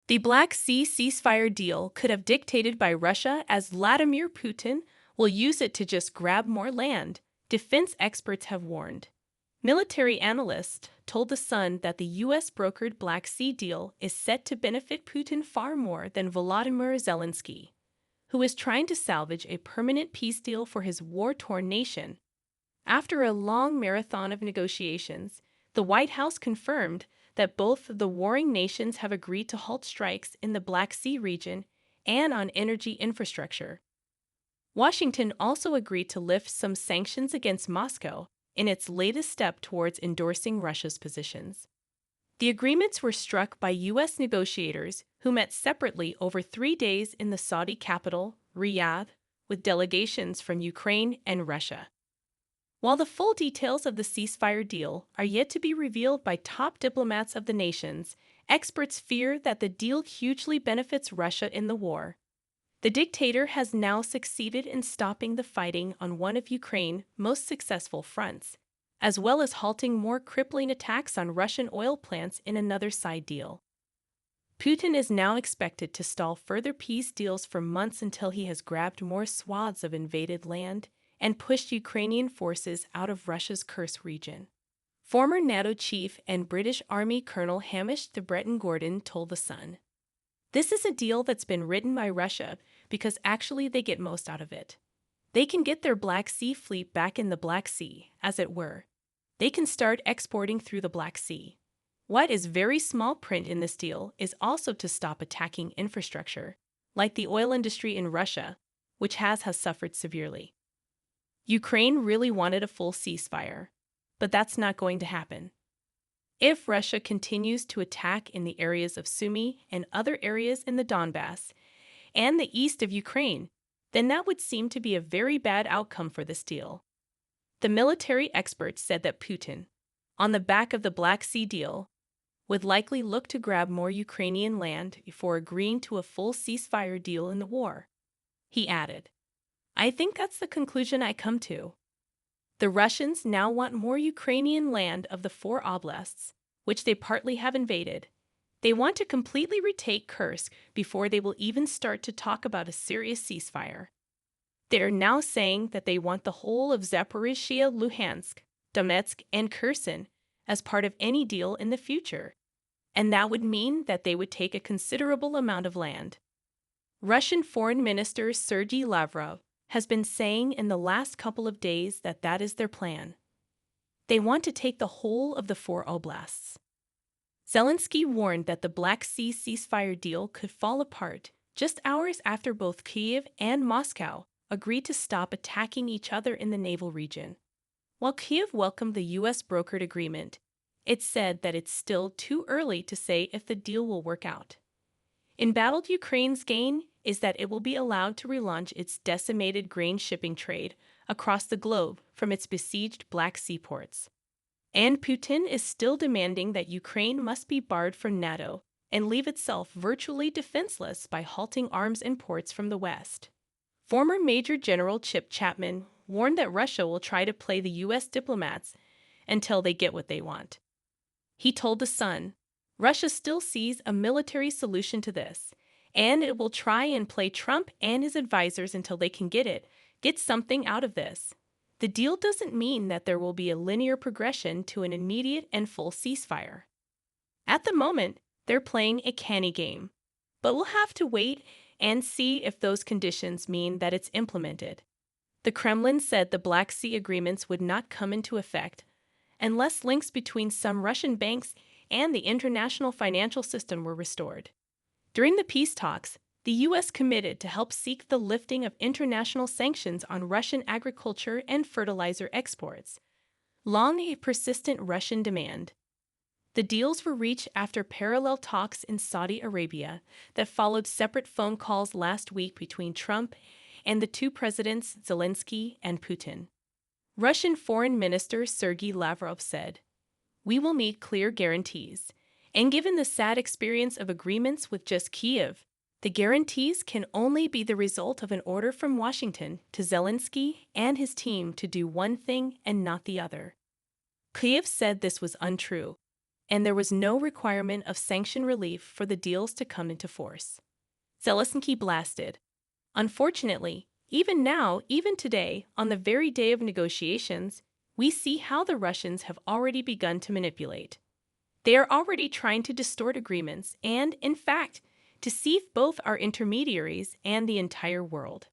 The Black Sea ceasefire deal could have dictated by Russia, as Vladimir Putin will use it to just grab more land, defense experts have warned. Military analysts told The Sun that the U.S.-brokered Black Sea deal is set to benefit Putin far more than Volodymyr Zelensky, who is trying to salvage a permanent peace deal for his war-torn nation. After a long marathon of negotiations, the White House confirmed that both the warring nations have agreed to halt strikes in the Black Sea region and on energy infrastructure. Washington also agreed to lift some sanctions against Moscow in its latest step towards endorsing Russia's positions. The agreements were struck by U.S. negotiators who met separately over 3 days in the Saudi capital, Riyadh, with delegations from Ukraine and Russia. While the full details of the ceasefire deal are yet to be revealed by top diplomats of the nations, experts fear that the deal hugely benefits Russia in the war. The dictator has now succeeded in stopping the fighting on one of Ukraine's most successful fronts, as well as halting more crippling attacks on Russian oil plants in another side deal. Putin is now expected to stall further peace deals for months until he has grabbed more swaths of invaded land and pushed Ukrainian forces out of Russia's Kursk region. Former NATO chief and British Army Colonel Hamish the Breton Gordon told The Sun, "This is a deal that's been written by Russia because actually they get most out of it. They can get their Black Sea fleet back in the Black Sea, as it were. They can start exporting through the Black Sea. What is very small print in this deal is also to stop attacking infrastructure, like the oil industry in Russia, which has suffered severely." Ukraine really wanted a full ceasefire, but that's not going to happen. If Russia continues to attack in the areas of Sumy and other areas in the Donbass and the east of Ukraine, then that would seem to be a very bad outcome for this deal. The military experts said that Putin, on the back of the Black Sea deal, would likely look to grab more Ukrainian land before agreeing to a full ceasefire deal in the war. He added, "I think that's the conclusion I come to. The Russians now want more Ukrainian land of the 4 oblasts, which they partly have invaded. They want to completely retake Kursk before they will even start to talk about a serious ceasefire. They are now saying that they want the whole of Zaporizhzhia, Luhansk, Donetsk, and Kherson as part of any deal in the future, and that would mean that they would take a considerable amount of land." Russian Foreign Minister Sergei Lavrov has been saying in the last couple of days that that is their plan. They want to take the whole of the 4 oblasts. Zelensky warned that the Black Sea ceasefire deal could fall apart just hours after both Kyiv and Moscow agreed to stop attacking each other in the naval region. While Kyiv welcomed the U.S.-brokered agreement, it said that it's still too early to say if the deal will work out. Embattled Ukraine's gain is that it will be allowed to relaunch its decimated grain shipping trade across the globe from its besieged Black Sea ports. And Putin is still demanding that Ukraine must be barred from NATO and leave itself virtually defenseless by halting arms imports from the West. Former Major General Chip Chapman warned that Russia will try to play the U.S. diplomats until they get what they want. He told The Sun, "Russia still sees a military solution to this, and it will try and play Trump and his advisors until they can get something out of this. The deal doesn't mean that there will be a linear progression to an immediate and full ceasefire. At the moment, they're playing a canny game, but we'll have to wait and see if those conditions mean that it's implemented." The Kremlin said the Black Sea agreements would not come into effect unless links between some Russian banks and the international financial system were restored. During the peace talks, the U.S. committed to help seek the lifting of international sanctions on Russian agriculture and fertilizer exports, long a persistent Russian demand. The deals were reached after parallel talks in Saudi Arabia that followed separate phone calls last week between Trump and the 2 presidents Zelensky and Putin. Russian Foreign Minister Sergei Lavrov said, "We will need clear guarantees, and given the sad experience of agreements with just Kyiv, the guarantees can only be the result of an order from Washington to Zelensky and his team to do one thing and not the other." Kyiv said this was untrue, and there was no requirement of sanction relief for the deals to come into force. Zelensky blasted. Unfortunately, even now, even today, on the very day of negotiations, we see how the Russians have already begun to manipulate. They are already trying to distort agreements and, in fact, deceive both our intermediaries and the entire world.